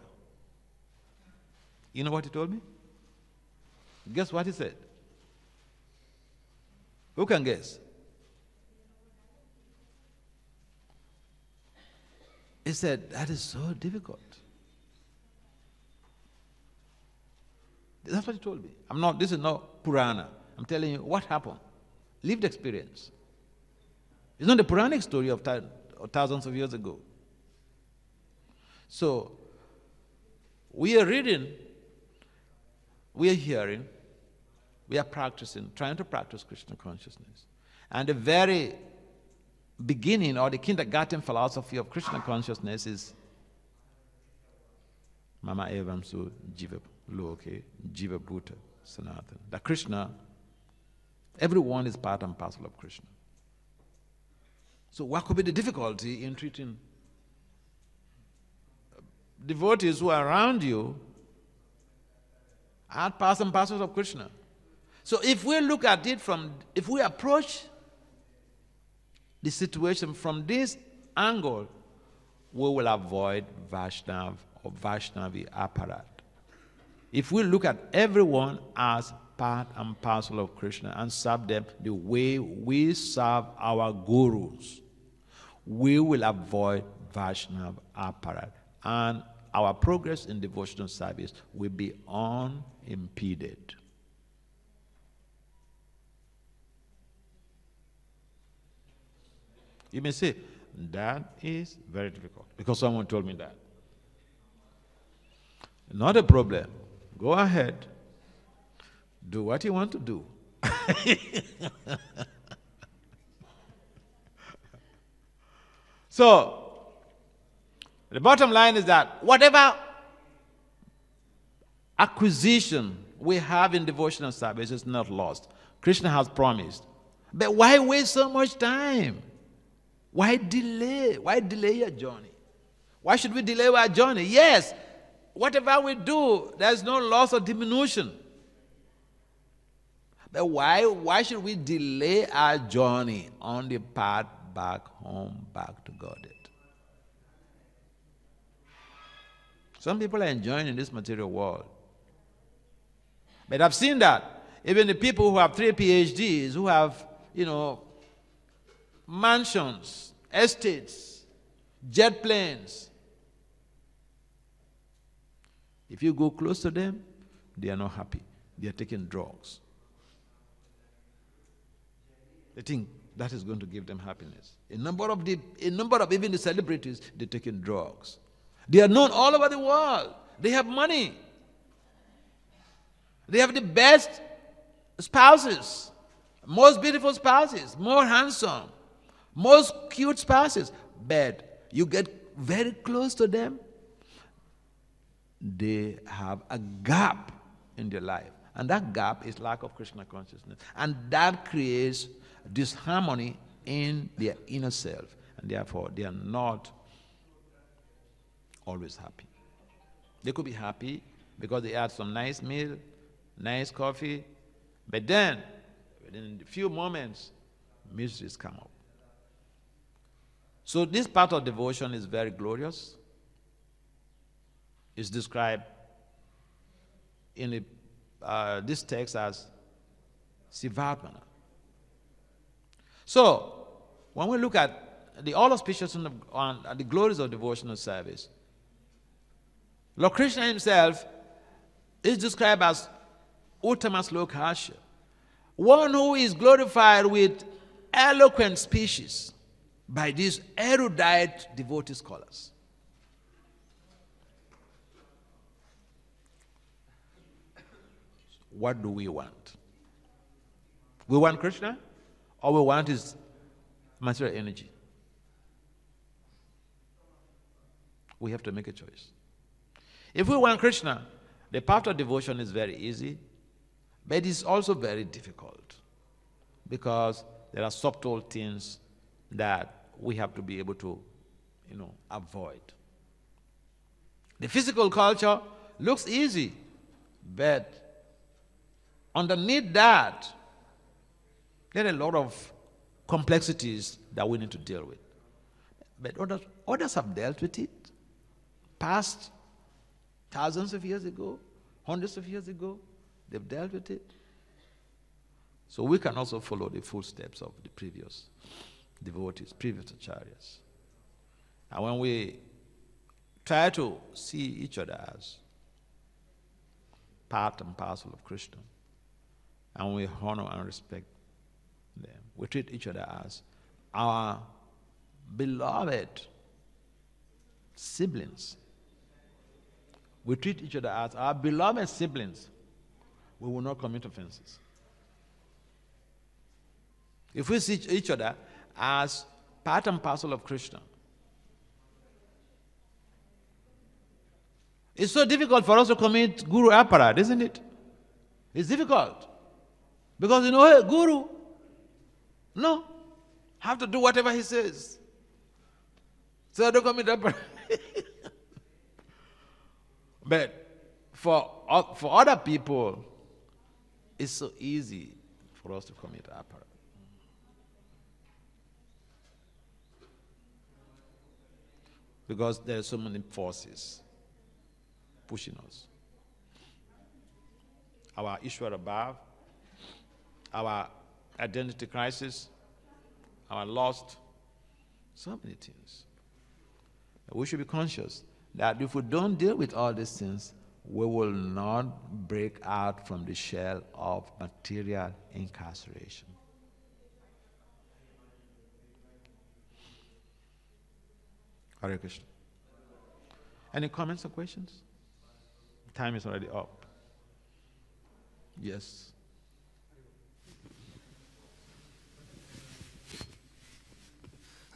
Speaker 1: You know what he told me? Guess what he said? Who can guess? He said, that is so difficult. That's what he told me. This is not Purana. I'm telling you what happened. Lived experience. It's not a Puranic story of thousands of years ago. So, we are reading, we are hearing, we are practicing, trying to practice Krishna consciousness. And the very beginning or the kindergarten philosophy of Krishna consciousness is Mama Evam Su Jiva Loke, Jiva Bhuta Sanatana. That Krishna, everyone is part and parcel of Krishna. So what could be the difficulty in treating devotees who are around you as part and parcels of Krishna? So if we look at it if we approach the situation from this angle, we will avoid Vaishnav or Vaishnavi apparat. If we look at everyone as part and parcel of Krishna and serve them the way we serve our gurus, we will avoid Vaishnav apparat, and our progress in devotional service will be unimpeded. You may say, that is very difficult, because someone told me that. Not a problem. Go ahead. Do what you want to do. So, the bottom line is that whatever acquisition we have in devotional service is not lost. Krishna has promised. But why waste so much time? Why delay? Why delay your journey? Why should we delay our journey? Yes, whatever we do, there's no loss or diminution. But why should we delay our journey on the path back home, back to Godhead? Some people are enjoying in this material world. But I've seen that. Even the people who have 3 PhDs, who have, mansions, estates, jet planes. If you go close to them, they are not happy. They are taking drugs. They think that is going to give them happiness. A number of even the celebrities, they're taking drugs. They are known all over the world. They have money. They have the best spouses, most beautiful spouses, more handsome, most cute spouses. But you get very close to them, they have a gap in their life. And that gap is lack of Krishna consciousness. And that creates disharmony in their inner self. And therefore, they are not always happy. They could be happy because they had some nice meal, nice coffee, but then, within a few moments, miseries come up. So this part of devotion is very glorious. It's described in this text as Sivarpana. So, when we look at the all auspiciousness and the glories of devotional service, Lord Krishna himself is described as Uttama Slokasha, one who is glorified with eloquent speeches by these erudite devotee scholars. What do we want? We want Krishna, or we want his material energy? We have to make a choice. If we want Krishna, the path of devotion is very easy, but it is also very difficult because there are subtle things that we have to be able to, avoid. The physical culture looks easy, but underneath that, there are a lot of complexities that we need to deal with. But others have dealt with it past thousands of years ago, hundreds of years ago. They've dealt with it. So we can also follow the footsteps of the previous devotees, previous acharyas. And when we try to see each other as part and parcel of Krishna, and we honor and respect them, we treat each other as our beloved siblings. We treat each other as our beloved siblings. We will not commit offenses. If we see each other as part and parcel of Krishna, it's so difficult for us to commit Guru aparad, isn't it? It's difficult. Because hey, Guru, no, have to do whatever he says. So I don't commit aparad. But for other people, it's so easy for us to commit aparad. Because there are so many forces pushing us. Our Ishwara Bhav, our identity crisis, our lost, so many things. We should be conscious that if we don't deal with all these things, we will not break out from the shell of material incarceration. Hare Krishna. Any comments or questions? Time is already up. Yes.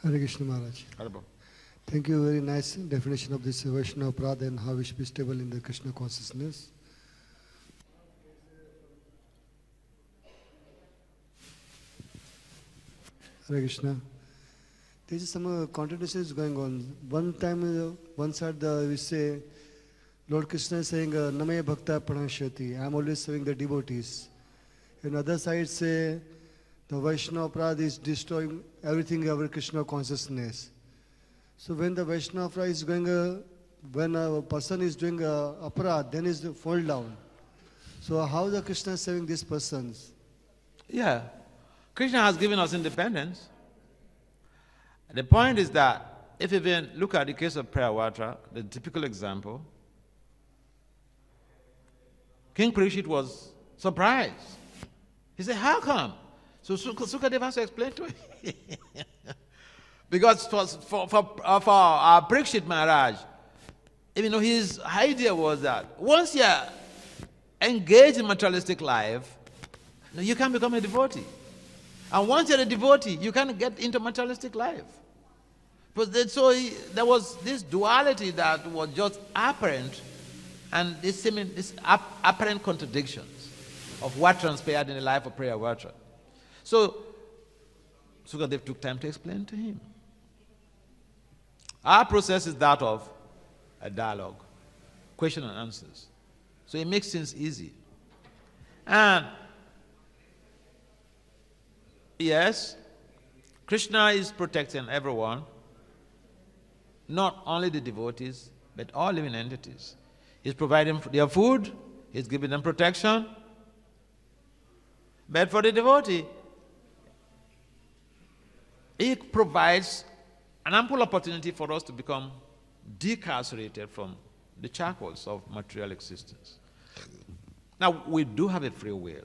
Speaker 3: Hare Krishna Maharaj.
Speaker 1: Hare.
Speaker 3: Thank you. Very nice definition of this Vaishnava Prada and how we should be stable in the Krishna consciousness. Hare Krishna. There is some contradiction is going on. One time, one side we say, Lord Krishna is saying, Namaya Bhakta Pranashyati. I am always serving the devotees. And other side say, the Vaishnava Prad is destroying everything over Krishna consciousness. So when the Vaishnava Prad is going, when a person is doing aparad, then is fall down. So how the Krishna is saving these persons?
Speaker 1: Yeah. Krishna has given us independence. The point is that if you even look at the case of Prayavatra, the typical example, King Parikshit was surprised. He said, how come? So Sukadeva has to explain to him. Because for Parikshit Maharaj, even though his idea was that once you are engaged in materialistic life, you can become a devotee. And once you're a devotee, you can get into materialistic life. But so there was this duality that was just apparent, and this apparent contradictions of what transpired in the life of Prayavatra. So Sukadev took time to explain to him. Our process is that of a dialogue, question and answers. So it makes things easy. And yes, Krishna is protecting everyone, not only the devotees, but all living entities. He's providing their food, he's giving them protection. But for the devotee, he provides an ample opportunity for us to become decarcerated from the shackles of material existence. Now, we do have a free will.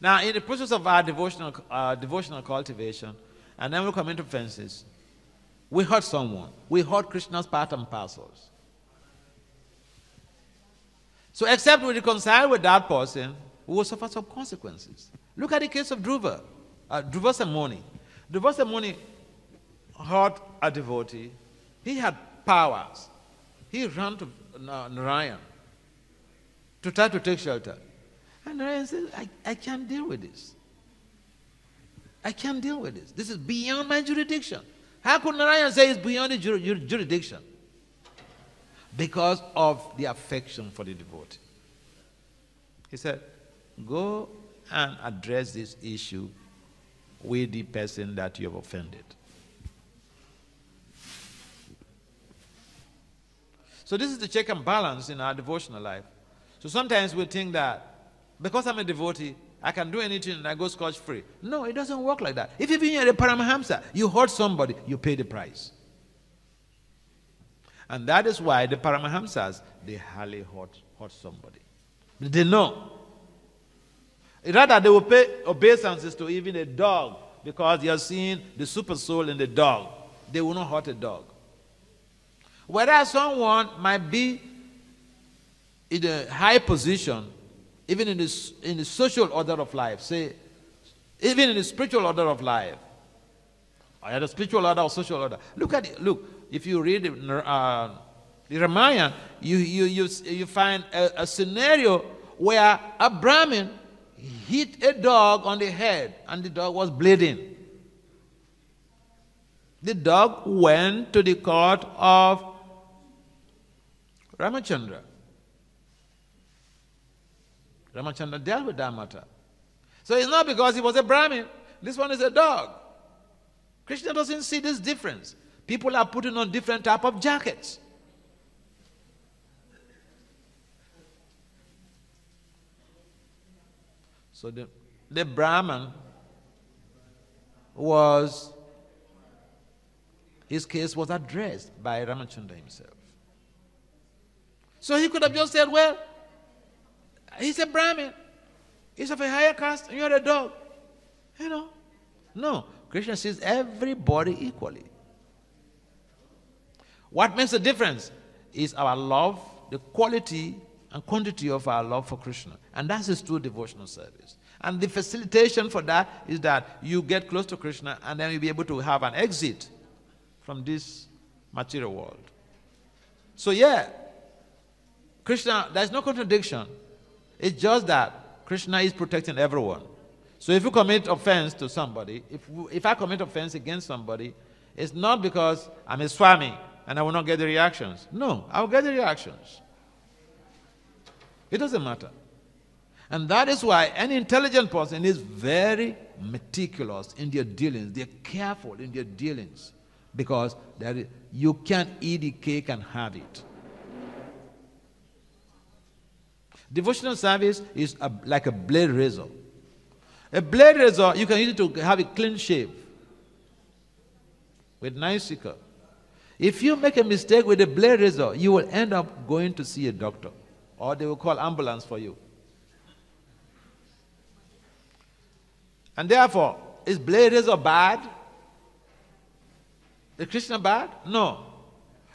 Speaker 1: Now, in the process of our devotional cultivation, and then we come into offenses, we hurt someone. We hurt Krishna's part and parcels. So except we reconcile with that person, we will suffer some consequences. Look at the case of Dhruva Samuni. Dhruva Samuni hurt a devotee. He had powers. He ran to Narayan to try to take shelter. And Narayan said, I can't deal with this. I can't deal with this. This is beyond my jurisdiction. How could Narayan say it's beyond the jurisdiction? Because of the affection for the devotee. He said, go and address this issue with the person that you have offended. So this is the check and balance in our devotional life. So sometimes we think that because I'm a devotee, I can do anything and I go scotch-free. No, it doesn't work like that. If even you're a Paramahamsa, you hurt somebody, you pay the price. And that is why the Paramahamsas, they hardly hurt somebody. They know. Rather, they will pay obeisances to even a dog because they are seeing the super soul in the dog. They will not hurt a dog. Whereas someone might be in a high position, even in the social order of life, say, even in the spiritual order of life, or the spiritual order or social order. Look at it. Look, if you read the Ramayana, you find a scenario where a Brahmin hit a dog on the head and the dog was bleeding. The dog went to the court of Ramachandra. Ramachandra dealt with that matter. So it's not because he was a Brahmin. This one is a dog. Krishna doesn't see this difference. People are putting on different type of jackets. So the Brahman his case was addressed by Ramachandra himself. So he could have just said, well, he's a Brahmin. He's of a higher caste, and you're a dog. You know. No. Krishna sees everybody equally. What makes a difference is our love, the quality and quantity of our love for Krishna. And that's his true devotional service. And the facilitation for that is that you get close to Krishna and then you'll be able to have an exit from this material world. So yeah, Krishna, there's no contradiction. It's just that Krishna is protecting everyone. So if you commit offense to somebody, if I commit offense against somebody, it's not because I'm a swami and I will not get the reactions. No, I will get the reactions. It doesn't matter. And that is why any intelligent person is very meticulous in their dealings. They're careful in their dealings because you can't eat the cake and have it. Devotional service is like a blade razor. A blade razor, you can use it to have a clean shave with nice sickle. If you make a mistake with a blade razor, you will end up going to see a doctor, or they will call ambulance for you. And therefore, is blade razor bad? Is Krishna bad? No.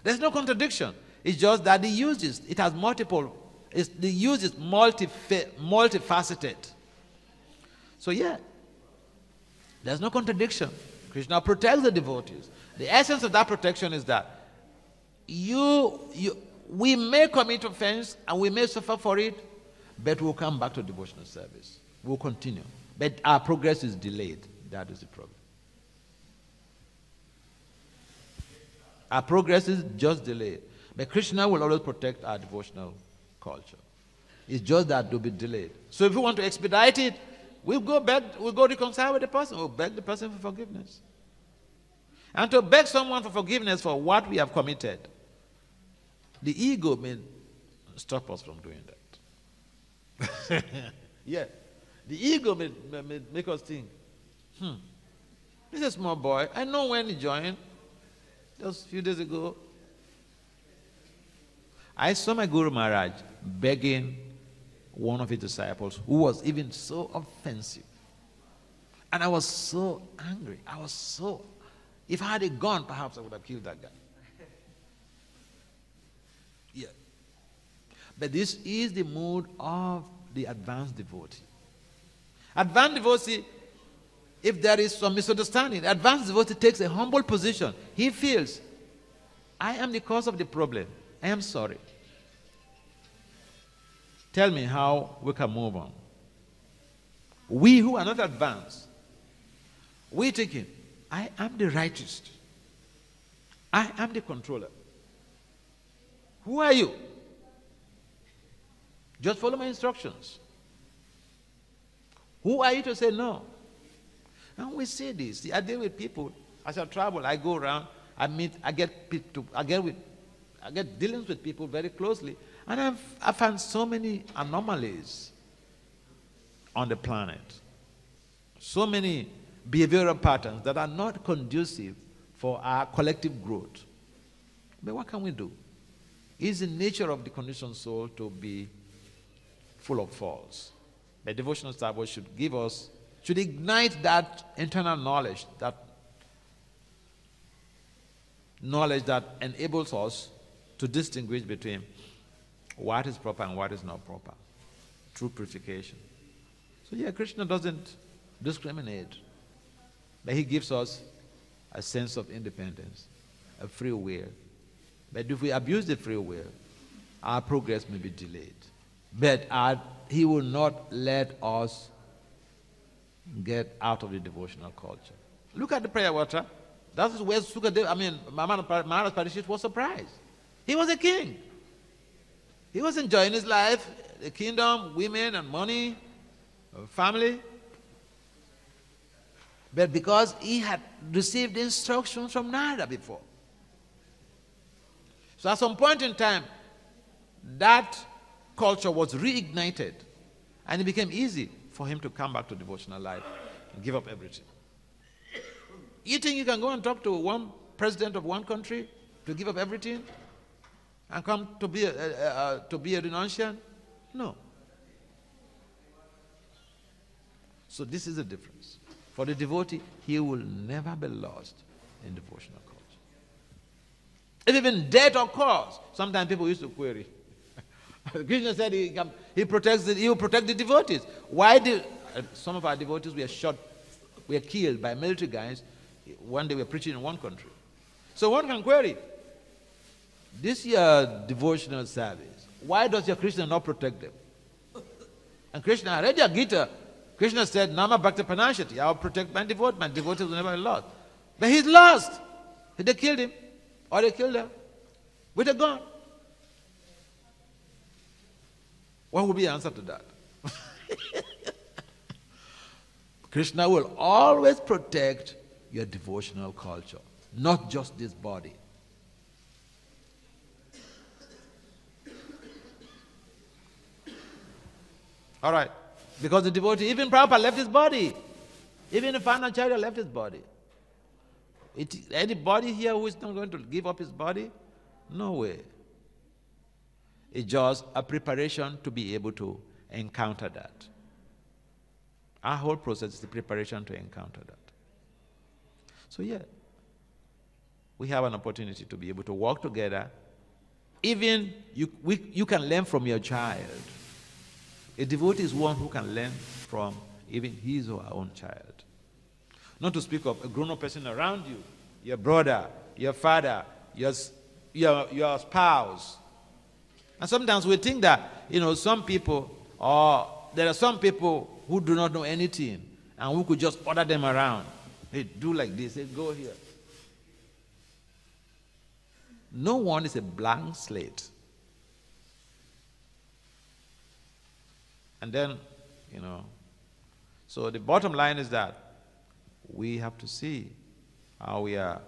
Speaker 1: There's no contradiction. It's just that the uses, it has multiple, the use is multifaceted. So yeah, there's no contradiction. Krishna protects the devotees. The essence of that protection is that we may commit offense and we may suffer for it, but we'll come back to devotional service. We'll continue. But our progress is delayed. That is the problem. Our progress is just delayed. But Krishna will always protect our devotional culture. It's just that it will be delayed. So if we want to expedite it, we'll go reconcile with the person. We'll beg the person for forgiveness. And to beg someone for forgiveness for what we have committed, the ego may stop us from doing that. Yeah. The ego may make us think, this is a small boy. I know when he joined, just a few days ago. I saw my Guru Maharaj begging one of his disciples who was even so offensive. And I was so angry. If I had a gun, perhaps I would have killed that guy. Yeah. But this is the mood of the advanced devotee. Advanced devotee, if there is some misunderstanding, the advanced devotee takes a humble position. He feels, I am the cause of the problem. I am sorry. Tell me how we can move on. We who are not advanced, we thinking, I am the rightist. I am the controller. Who are you? Just follow my instructions. Who are you to say no? And we see this. I deal with people. As I travel, I go around, I get dealings with people very closely. And I found so many anomalies on the planet. So many behavioral patterns that are not conducive for our collective growth. But what can we do? It's the nature of the conditioned soul to be full of faults. The devotional service should ignite that internal knowledge, that enables us to distinguish between what is proper and what is not proper, through purification. So yeah, Krishna doesn't discriminate, but he gives us a sense of independence, a free will. But if we abuse the free will, our progress may be delayed. But he will not let us get out of the devotional culture. Look at the prayer water. That is where Maharaj Parishit was surprised. He was a king. He was enjoying his life, the kingdom, women and money, family. But because he had received instructions from Narada before. So at some point in time, that culture was reignited, and it became easy for him to come back to devotional life and give up everything. You think you can go and talk to one president of one country to give up everything and come to be a renunciant? No. So this is the difference. For the devotee, he will never be lost in devotional culture. If even death occurs, sometimes people used to query. Krishna said he will protect the devotees. Why did some of our devotees were killed by military guys when they were preaching in one country? So one can query, this your devotional service, why does your Krishna not protect them? And Krishna read your Gita. Krishna said, Nama Bhakti Panashati, I will protect my devotee. My devotee will never be lost. But he's lost. They killed him, or they killed her with a gun. What would be the answer to that? Krishna will always protect your devotional culture, not just this body. All right. Because the devotee, even Prabhupada left his body. Even the final Acharya left his body. Anybody here who is not going to give up his body? No way. It's just a preparation to be able to encounter that. Our whole process is the preparation to encounter that. So yeah, we have an opportunity to be able to work together. Even you can learn from your child. A devotee is one who can learn from even his or her own child. Not to speak of a grown-up person around you, your brother, your father, your spouse. And sometimes we think that, some people, or there are some people who do not know anything, and we could just order them around. Hey, do like this, hey, go here. No one is a blank slate. And then, so the bottom line is that we have to see how we are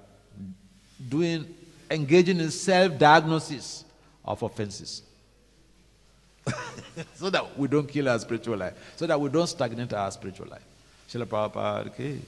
Speaker 1: engaging in self-diagnosis of offenses. So that we don't kill our spiritual life. So that we don't stagnate our spiritual life. Srila Prabhupada ki